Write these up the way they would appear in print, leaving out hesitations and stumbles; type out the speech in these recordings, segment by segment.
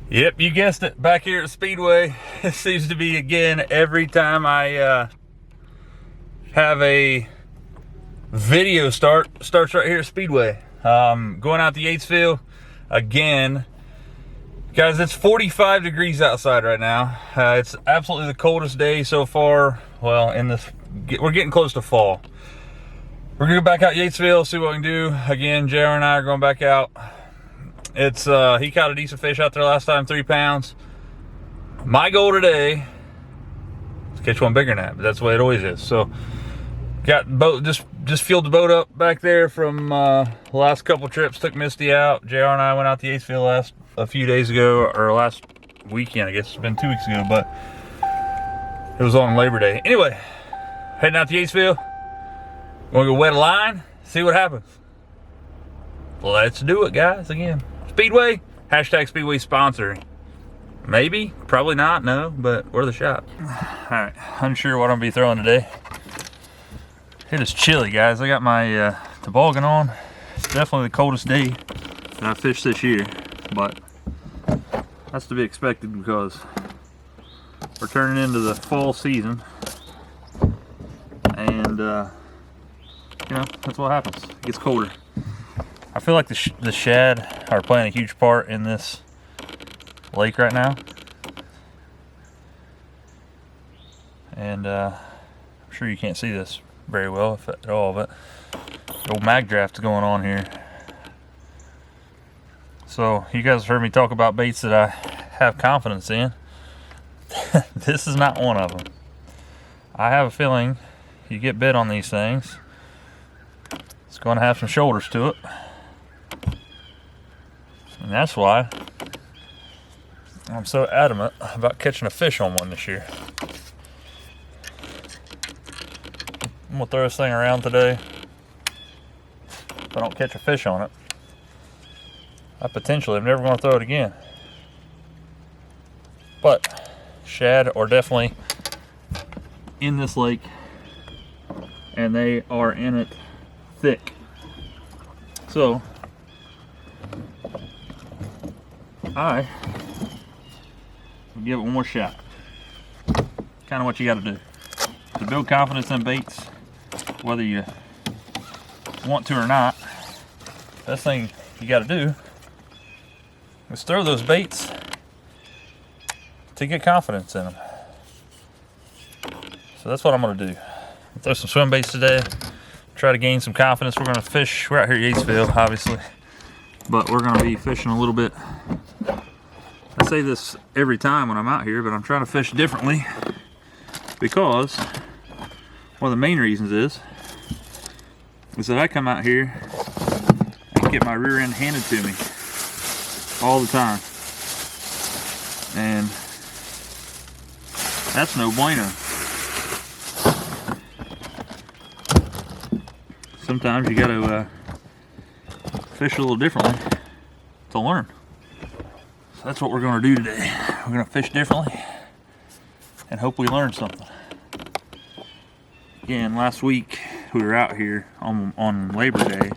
Yep, you guessed it. Back here at Speedway, it seems to be again every time I have a video starts right here at Speedway. Going out to Yatesville again, guys. It's 45 degrees outside right now. It's absolutely the coldest day so far. Well, we're getting close to fall. We're gonna go back out Yatesville, see what we can do. Again, JR and I are going back out. It's he caught a decent fish out there last time, 3 pounds. My goal today is to catch one bigger than that, but that's the way it always is. So got boat, just filled the boat up back there from the last couple trips. Took Misty out. JR and I went out to Yatesville a few days ago, or last weekend, I guess. It's been 2 weeks ago, but it was on Labor Day. Anyway, heading out to Yatesville. Gonna go wet a line, see what happens. Let's do it, guys. Again, Speedway, hashtag Speedway sponsor. Maybe, probably not, no, but worth a shot. All right, unsure what I'm gonna be throwing today. It is chilly, guys. I got my toboggan on. It's definitely the coldest day that I fished this year, but that's to be expected because we're turning into the fall season, and you know, that's what happens. It gets colder. I feel like the shad are playing a huge part in this lake right now, and I'm sure you can't see this very well, if at all, but the old mag draft is going on here. So you guys heard me talk about baits that I have confidence in. This is not one of them. I have a feeling you get bit on these things, it's going to have some shoulders to it. And that's why I'm so adamant about catching a fish on one this year. I'm gonna throw this thing around today. If I don't catch a fish on it, I potentially am never gonna throw it again. But shad are definitely in this lake, and they are in it thick. So I will give it one more shot. Kind of what you got to do to build confidence in baits, whether you want to or not. Best thing you got to do is throw those baits to get confidence in them. So that's what I'm going to do. I'll throw some swim baits today, try to gain some confidence. We're going to fish. We're out here at Yatesville, obviously, but we're going to be fishing a little bit. I say this every time when I'm out here, but I'm trying to fish differently because one of the main reasons is that I come out here and get my rear end handed to me all the time, and that's no bueno. Sometimes you got to fish a little differently to learn. So that's what we're going to do today. We're going to fish differently and hope we learn something. Again, last week we were out here on Labor Day.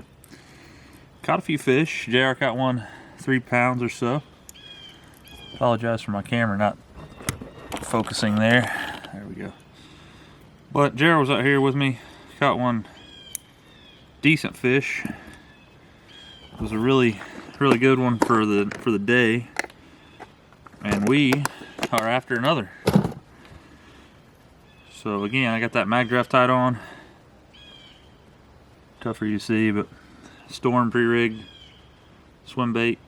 Caught a few fish. JR caught one 3 pounds or so. Apologize for my camera not focusing there. There we go. But JR was out here with me. Caught one decent fish. It was a really good one for the day, and we are after another. So again, I got that mag draft tied on. Tough for you to see, but Storm pre-rigged swim bait.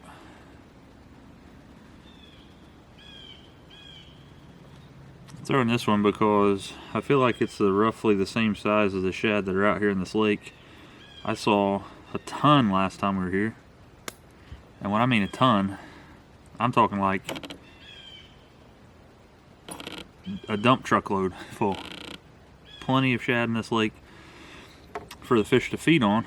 I'm throwing this one because I feel like it's roughly the same size as the shad that are out here in this lake. I saw a ton last time we were here. And when I mean a ton, I'm talking like a dump truckload full. Plenty of shad in this lake for the fish to feed on.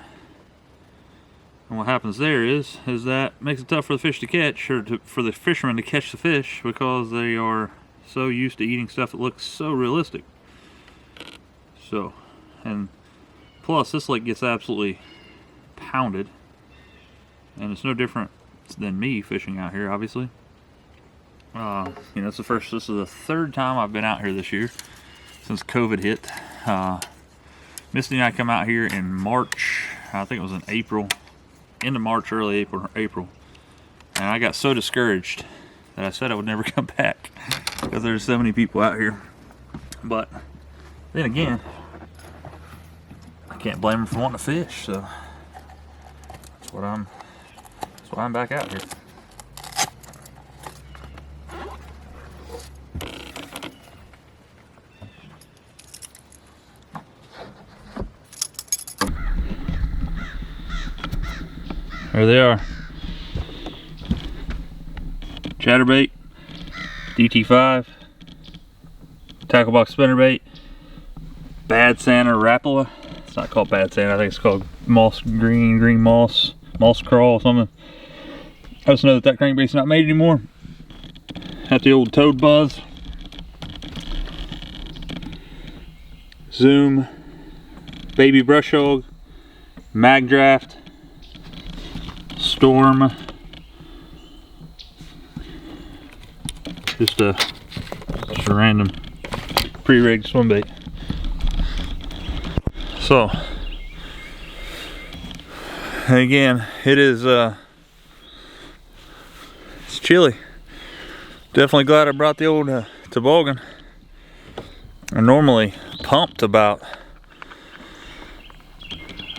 And what happens there is that makes it tough for the fish to catch, or for the fishermen to catch the fish, because they are so used to eating stuff that looks so realistic. So, and plus this lake gets absolutely pounded, and it's no different than me fishing out here, obviously. You know, this is the third time I've been out here this year since COVID hit. Misty and I come out here in March. I think it was in April, end of March, early April. And I got so discouraged that I said I would never come back because there's so many people out here. But then again, I can't blame them for wanting to fish, so that's why I'm back out here. There they are. Chatterbait, DT5, tackle box spinnerbait, Bad Santa Rapala. It's not called Bad Santa, I think it's called moss green moss crawl or something. I just know that crankbait's not made anymore. Got the old toad buzz. Zoom, baby brush hog, mag draft, storm. Just a random pre-rigged swim bait. So again, it is it's chilly. Definitely glad I brought the old toboggan. I'm normally pumped about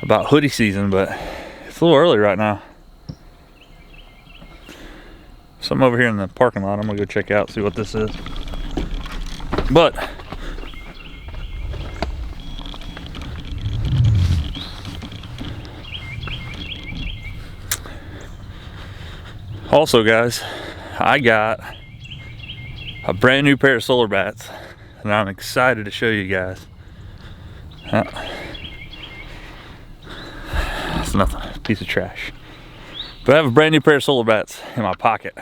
hoodie season, but it's a little early right now. So I'm over here in the parking lot. I'm gonna go check out, see what this is. But also, guys, I got a brand new pair of solar bats, and I'm excited to show you guys. It's nothing, a piece of trash. But I have a brand new pair of solar bats in my pocket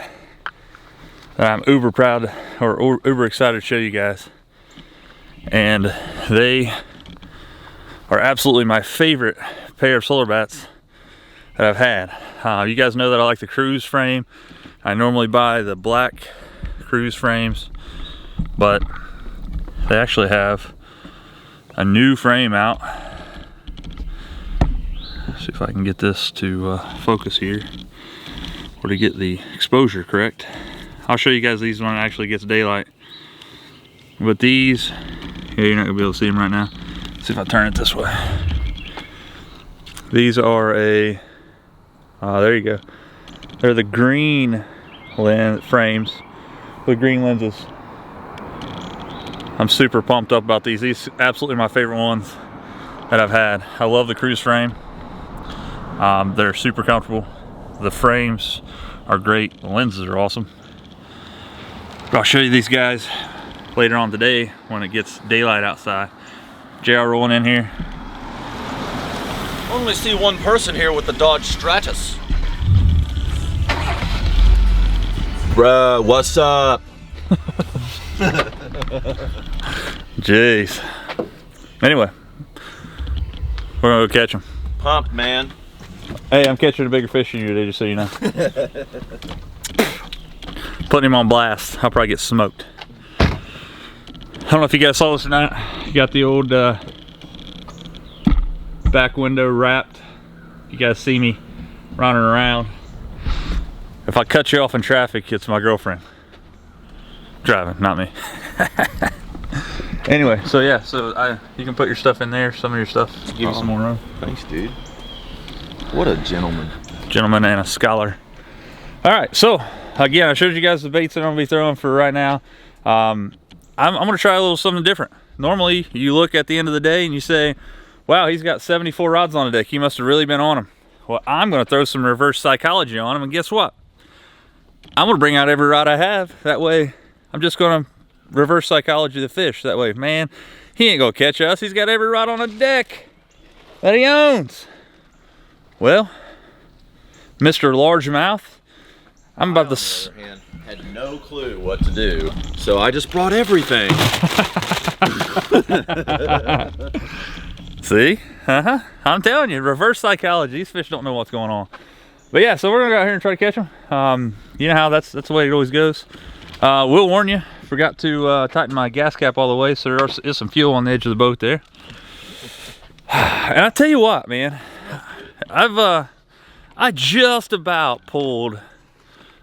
that I'm uber proud or uber excited to show you guys. And they are absolutely my favorite pair of solar bats that I've had. You guys know that I like the cruise frame. I normally buy the black cruise frames, but they actually have a new frame out. See if I can get this to focus here, or to get the exposure correct. I'll show you guys these when it actually gets daylight. But these, yeah, you're not gonna be able to see them right now. Let's see if I turn it this way. These are there you go. They're the green frames with green lenses. I'm super pumped up about these. These are absolutely my favorite ones that I've had. I love the cruise frame. They're super comfortable. The frames are great. The lenses are awesome. But I'll show you these guys later on today when it gets daylight outside. JR rolling in here. Only see one person here with the Dodge Stratus. Bruh, what's up? Jeez. Anyway, we're gonna go catch them. Pumped, man. Hey, I'm catching a bigger fish than you today, just so you know. Putting him on blast. I'll probably get smoked. I don't know if you guys saw this or not. You got the old back window wrapped. You guys see me running around. If I cut you off in traffic, it's my girlfriend driving, not me. Anyway, so yeah, you can put your stuff in there, some of your stuff, to give you some more room. Thanks, dude. What a gentleman. Gentleman and a scholar. All right, so again, I showed you guys the baits that I'm gonna be throwing for right now. I'm gonna try a little something different. Normally, you look at the end of the day and you say, wow, he's got 74 rods on the deck. He must have really been on them. Well, I'm gonna throw some reverse psychology on him, and guess what? I'm gonna bring out every rod I have. That way, I'm just gonna reverse psychology the fish. That way, man, he ain't gonna catch us. He's got every rod on the deck that he owns. Well, Mr. Largemouth, I'm about to... On the other hand, had no clue what to do, so I just brought everything. See? I'm telling you, reverse psychology. These fish don't know what's going on. But yeah, so we're gonna go out here and try to catch them. You know how that's the way it always goes. Will warn you, forgot to tighten my gas cap all the way, so there is some fuel on the edge of the boat there. And I tell you what, man, I just about pulled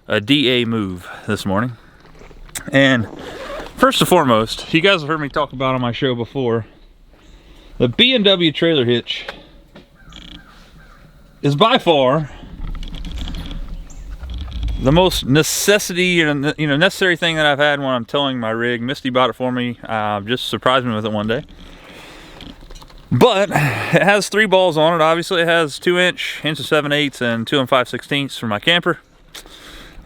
a DA move this morning. And first and foremost, you guys have heard me talk about on my show before, the B&W trailer hitch is by far the most necessary thing that I've had when I'm towing my rig. Misty bought it for me, just surprised me with it one day. But it has 3 balls on it. Obviously it has 2-inch, 1.7/8, and 2 5/16 for my camper.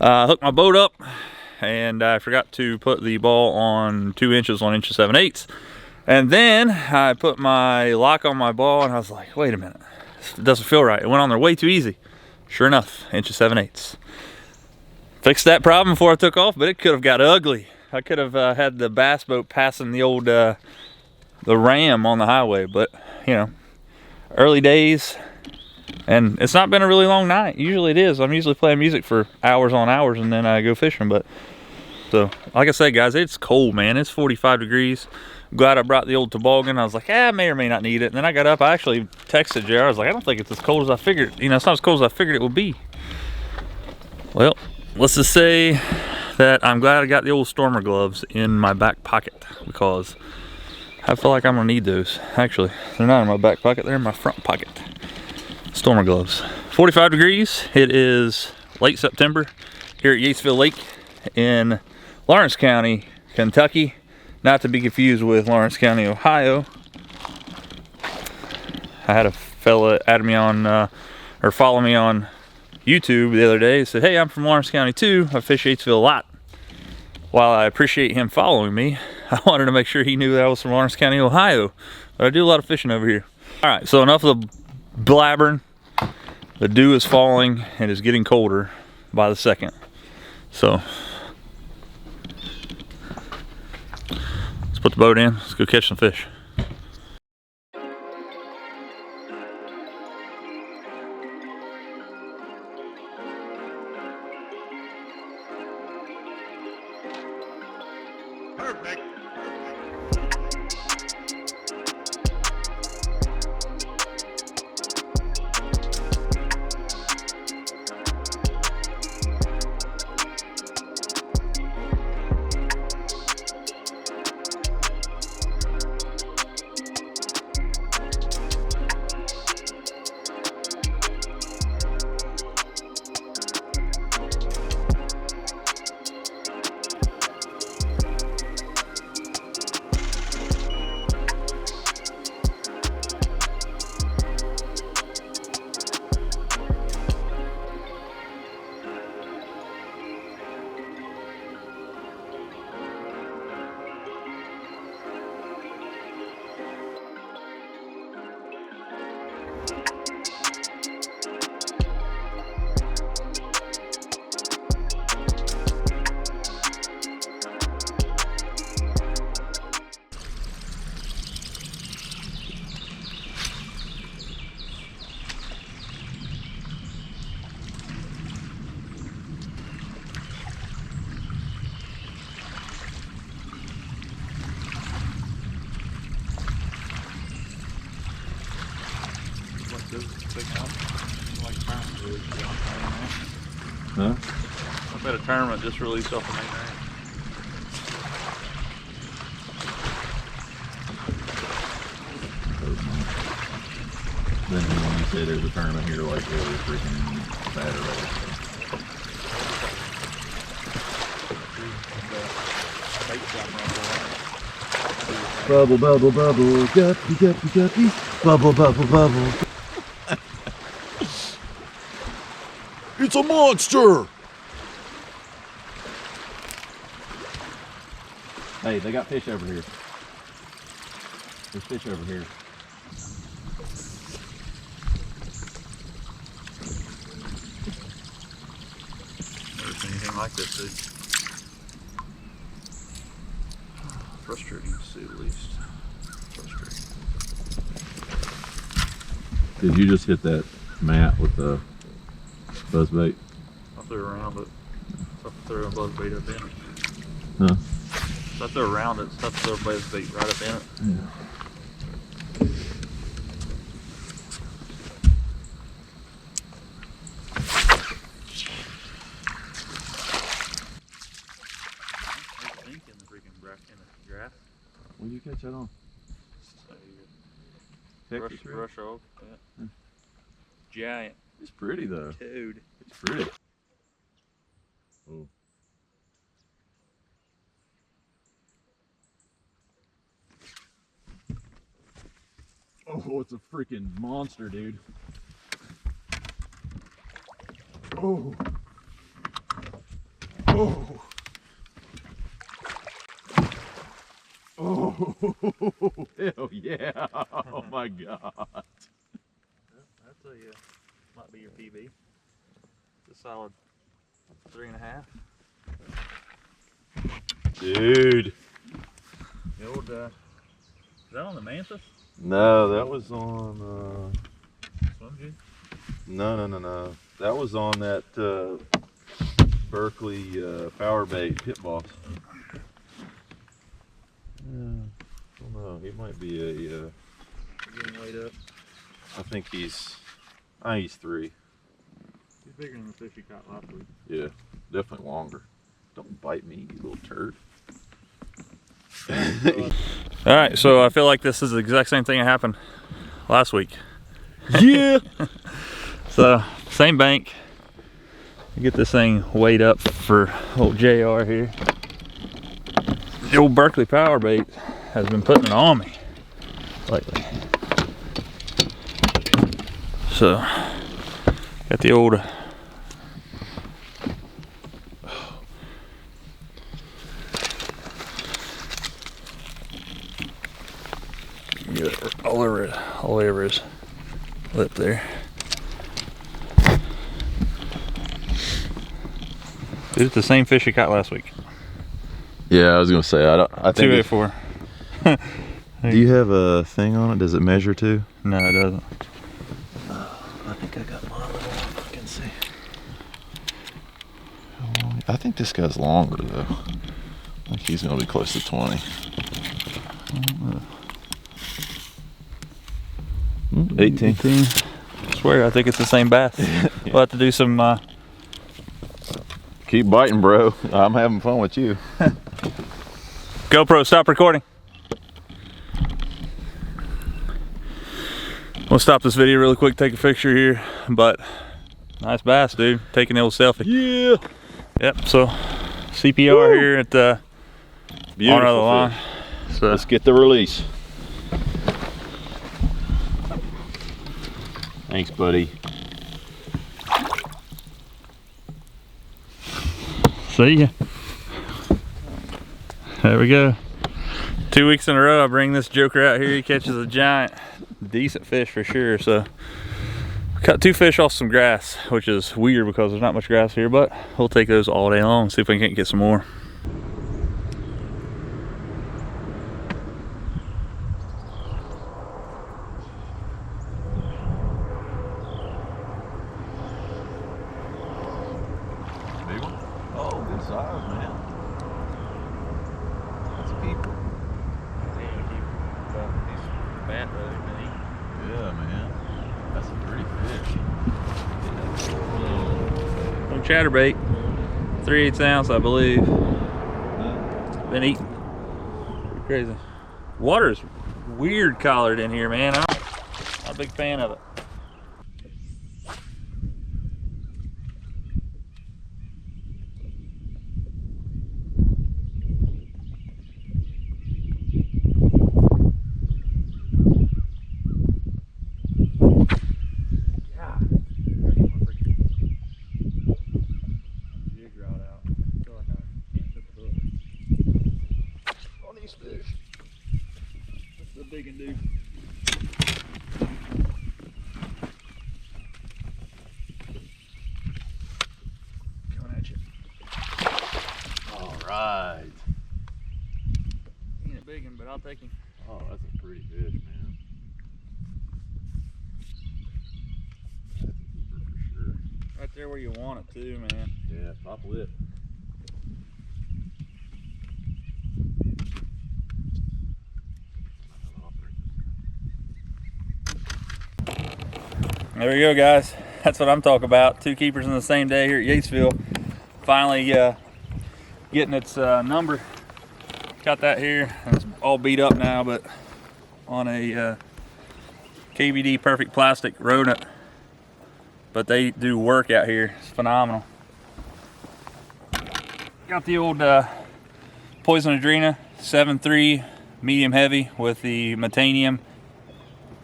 Hooked my boat up, and I forgot to put the ball on 2 inches on 1.7/8. And then I put my lock on my ball, and I was like, wait a minute, it doesn't feel right. It went on there way too easy. Sure enough, 1.7/8. Fixed that problem before I took off, but it could have got ugly. I could have had the bass boat passing the old the ram on the highway, but you know, early days, and it's not been a really long night. Usually it is. I'm usually playing music for hours on hours, and then I go fishing. But so, like I said, guys, it's cold, man. It's 45 degrees. I'm glad I brought the old toboggan. I was like, I may or may not need it. And then I got up. I actually texted JR. I was like, I don't think it's as cold as I figured. You know, it's not as cold as I figured it would be. Well, let's just say that I'm glad I got the old Stormer gloves in my back pocket, because I feel like I'm gonna need those. Actually, they're not in my back pocket, they're in my front pocket. Stormer gloves. 45 degrees. It is late September here at Yatesville Lake in Lawrence County, Kentucky. Not to be confused with Lawrence County, Ohio. I had a fella add me on, or follow me on YouTube the other day. He said, hey, I'm from Lawrence County too. I fish Yatesville a lot. While I appreciate him following me, I wanted to make sure he knew that I was from Lawrence County, Ohio. But I do a lot of fishing over here. All right, so enough of the blabbering. The dew is falling and it's getting colder by the second. So let's put the boat in. Let's go catch some fish. Perfect. Huh? I bet a tournament just released off the main range. Then when you say there's a tournament here, like every freaking Saturday. Bubble, bubble, bubble, guppy, guppy, guppy, bubble, bubble, bubble. It's a monster! Hey, they got fish over here. There's fish over here. Never seen anything like this, dude. Frustrating to say the least. Frustrating. Did you just hit that mat with the buzzbait? I threw it around, but I threw a buzzbait up in it. Huh? Stuff they're around it, stuff they'll both bait right up in it. Yeah. Grass. When did you catch that on? Texas reel? Brush off. Yeah. Giant. It's pretty though. Dude. It's pretty. Oh. Oh, it's a freaking monster, dude. Oh. Oh. Oh, hell yeah. Oh my God. That's might be your PB. It's a solid 3.5. Dude. The old, is that on the Mantis? No, that was on, Swim jig? no. That was on that, Berkeley, power bait pit boss. I don't know. He might be a. Getting weighed up. I think he's 3. He's bigger than the fish you caught last week. Yeah, definitely longer. Don't bite me, you little turd. All right, so I feel like this is the exact same thing that happened last week. Yeah. So same bank. Get this thing weighed up for old JR here. The old Berkeley power bait has been putting it on me lately. So, got the old all over his lip there. Dude, it's the same fish you caught last week. Yeah, I was gonna say I think 284. Do you have a thing on it? Does it measure too? No, it doesn't. I think I got my little one. I can see. I think this guy's longer though. I think he's gonna be close to 20. 18. I swear, I think it's the same bass. We'll have to do some. Keep biting, bro. I'm having fun with you. GoPro, stop recording. We'll stop this video really quick, take a picture here, but nice bass, dude. Taking the old selfie. Yeah. Yep, so CPR Woo. here at the Beautiful honor of the line. fish. So Let's get the release. Thanks, buddy. see ya. There we go. 2 weeks in a row I bring this joker out here. He catches a giant, decent fish for sure. So caught 2 fish off some grass, which is weird because there's not much grass here, but we'll take those all day long, see if we can't get some more. Big one? Oh, good size, man. That's a keeper. Yeah, man. That's a pretty fish. No chatterbait, 3/8 ounce, I believe. Been eating. Pretty crazy. Water's weird colored in here, man. I'm not a big fan of it. Big and dude. Coming at you. All right. Ain't a big one, but I'll take him. Oh, that's a pretty fish, man. That's a keeper for sure. Right there where you want it too, man. Yeah, top lip. There we go, guys. That's what I'm talking about. 2 keepers in the same day here at Yatesville. Finally getting its number. Got that here. It's all beat up now, but on a KVD perfect plastic rodent. But they do work out here. It's phenomenal. Got the old Poison Adrena 7.3 medium heavy with the metanium.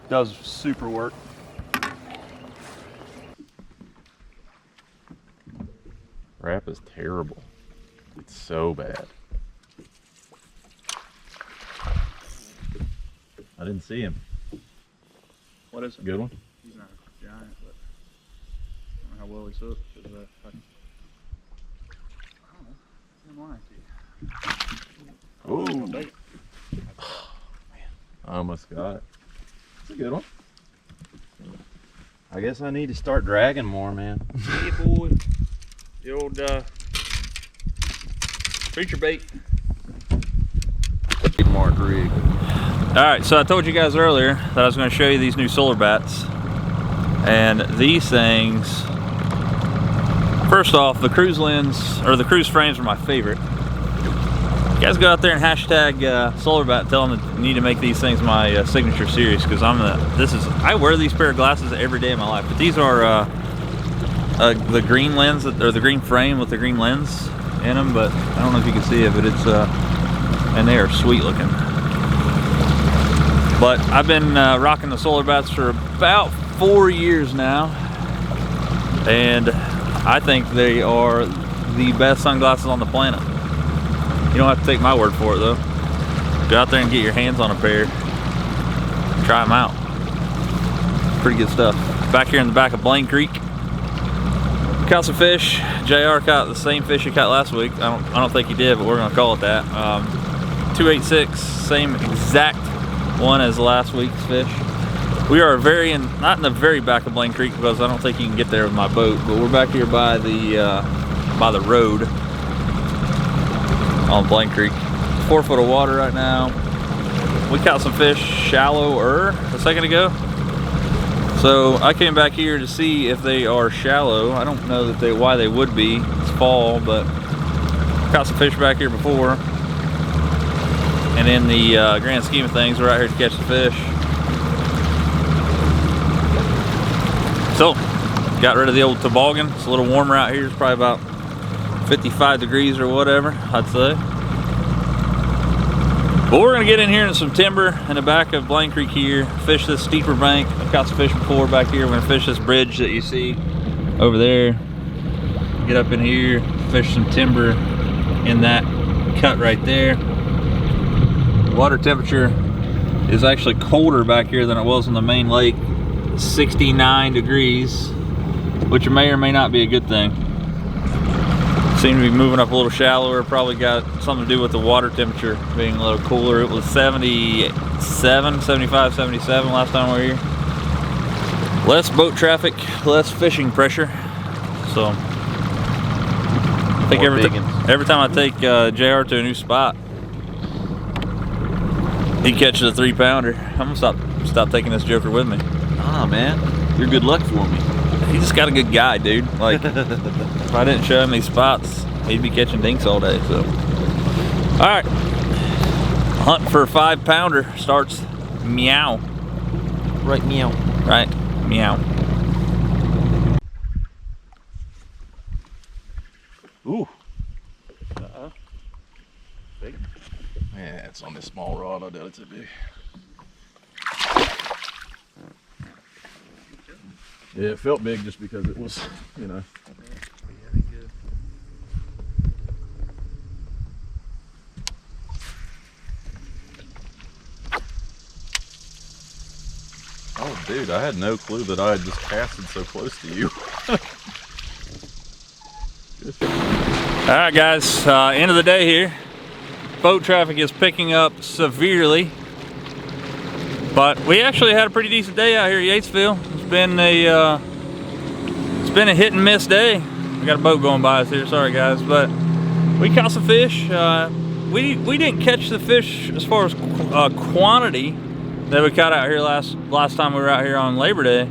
Does super work. Wrap is terrible. It's so bad. I didn't see him. What is it? Good one? He's not a giant, but I don't know how well he's hooked. I don't know. Oh, man. I almost got it. It's a good one. I guess I need to start dragging more, man. Hey, boy. The old preacher bait. Mark rig. Alright, so I told you guys earlier that I was going to show you these new solar bats. And these things, first off, the cruise lens, or the cruise frames are my favorite. You guys go out there and hashtag solar bat and tell them that you need to make these things my signature series, because I wear these pair of glasses every day of my life. But these are the green lens, or the green frame with the green lens in them, but I don't know if you can see it, but it's and they are sweet looking. But I've been rocking the solar bats for about 4 years now, and I think they are the best sunglasses on the planet. You don't have to take my word for it though. Go out there and get your hands on a pair. Try them out. Pretty good stuff. Back here in the back of Blaine Creek. Caught some fish. JR caught the same fish he caught last week. I don't think he did, but we're gonna call it that. 286, same exact one as last week's fish. We are not in the very back of Blaine Creek, because I don't think you can get there with my boat, but we're back here by the road on Blaine Creek. 4 foot of water right now. We caught some fish shallower a second ago. So I came back here to see if they are shallow. I don't know why they would be. It's fall, but caught some fish back here before. And in the grand scheme of things, we're out here to catch the fish. So, got rid of the old toboggan. It's a little warmer out here. It's probably about 55 degrees or whatever, I'd say. But we're gonna get in here in some timber in the back of Blaine Creek here, fish this steeper bank. I've caught some fish before back here. We're gonna fish this bridge that you see over there. Get up in here, fish some timber in that cut right there. Water temperature is actually colder back here than it was in the main lake. 69 degrees, which may or may not be a good thing. Seem to be moving up a little shallower. Probably got something to do with the water temperature being a little cooler. It was 75, 77 last time we were here. Less boat traffic, less fishing pressure. So I think every time I take JR to a new spot, he catches a 3-pounder. I'm gonna stop taking this joker with me. Ah, man, you're good luck for me. He's just got a good guy, dude. Like, if I didn't show him these spots, he'd be catching dinks all day. So, all right, hunt for a 5-pounder starts meow. Right, meow. Right, meow. Ooh. Big. Yeah, it's on this small rod. I doubt it's a big. Yeah, it felt big just because it was, you know. Oh, dude, I had no clue that I had just casted so close to you. All right, guys, end of the day here. Boat traffic is picking up severely, but we actually had a pretty decent day out here at Yatesville. It's been a hit and miss day. We got a boat going by us here, sorry guys, but we caught some fish. We didn't catch the fish as far as quantity that we caught out here last time we were out here on Labor Day,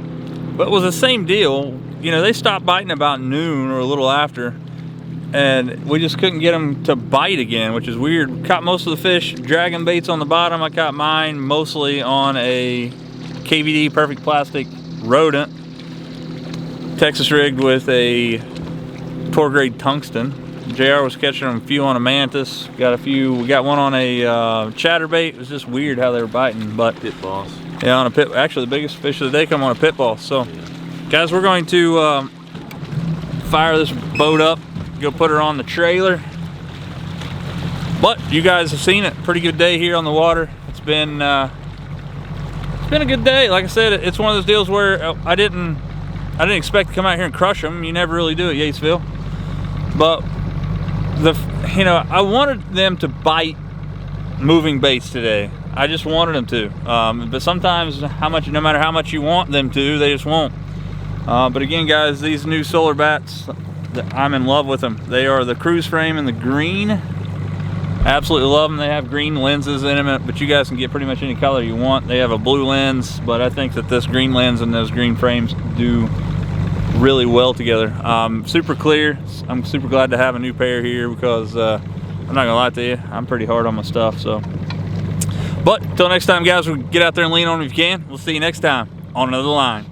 But it was the same deal. You know, they stopped biting about noon or a little after, and we just couldn't get them to bite again, which is weird. Caught most of the fish dragging baits on the bottom. I caught mine mostly on a KVD Perfect Plastic rodent, Texas rigged with a tour grade tungsten. JR was catching them a few on a mantis. Got a few. We got one on a chatterbait. It was just weird how they were biting, but Pit boss. yeah, on a pit. Actually, the biggest fish of the day come on a pit ball. So, guys, we're going to fire this boat up, go put her on the trailer. But you guys have seen it. Pretty good day here on the water. It's been a good day. Like I said, it's one of those deals where I didn't expect to come out here and crush them. You never really do at Yatesville. But I wanted them to bite moving baits today. I just wanted them to. But sometimes, no matter how much you want them to, they just won't. But again, guys, these new solar bats, I'm in love with them. They are the cruise frame in the green. Absolutely love them. They have green lenses in them, but you guys can get pretty much any color you want. They have a blue lens, but I think that this green lens and those green frames do really well together. Super clear. I'm super glad to have a new pair here because I'm not gonna lie to you, I'm pretty hard on my stuff. So, but till next time, guys, we'll get out there and lean on them if you can. We'll see you next time on another line.